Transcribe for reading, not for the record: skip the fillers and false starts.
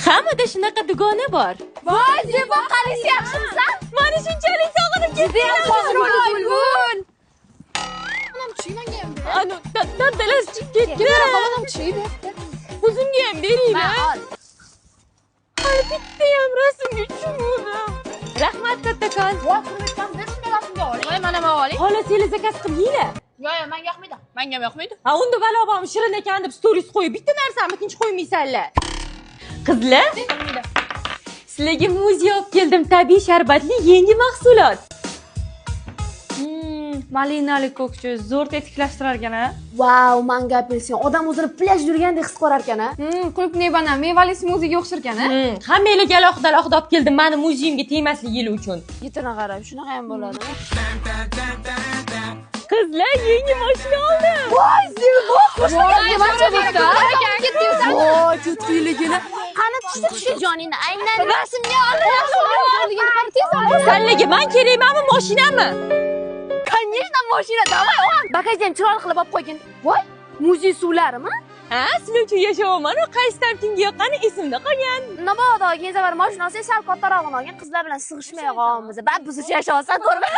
Hammada shunaqa dugona bor. Voy, Zebo, qanisi yaxshimisan? Mana shunchalik sog'inib ketdim. Anam tushmagan. Anu, daddalas chiqib ketdi. Anam tushib. O'zimga ham bering. Ol. Hali bitta ham rasm uchun. Rahmat kattakon. Voy, qurishdan bir shunday rasmga oling. Voy, mana men oling. Xola seli zakaz qilinglar. Yo'q, menga yoqmaydi. Menga ham yoqmaydi. Ha, unda balobam shirin ekan deb stories qo'yib, bitta narsani ikkinchi qo'ymaysanlar. Qizlar, sizlarga muz olib keldim, tabiiy sharbatli yangi mahsulot. Malinali ko'kchi zo'r tetiklashtirar ekan, ha? Vau, manga apelsin. Odam o'zini plyaj yurgandek his qilar ekan, ha? Qulupnay banan mevali smuziga o'xshar ekan, ha? Hammalarga alohida olib keldim, meni muzeyimga tegmasligi uchun. Yetini qarab, shunaqa ham bo'ladi. Qizlar, yangi mashina oldim. Voy, Zebo, Voy, cho'tkiligini. qani tushdi joningni aynan. Rasmga olib. Senlarga men kerakmanmi, mashinami? Конечно, mashina, davay, o'g'am. Bagajni ham chiroyli qilib olib qo'ygin. Voy, muzey suvlarimi? Ha, sizlar uchun yashayapman, qaysi tamkinga yoqqani esimda qolgan. Nabodo Genzavar mashina olsang, sal kattarog'ini olgin, qizlar bilan sig'ishmay qolamiz. Biz uchun yashayapsan, ko'rma.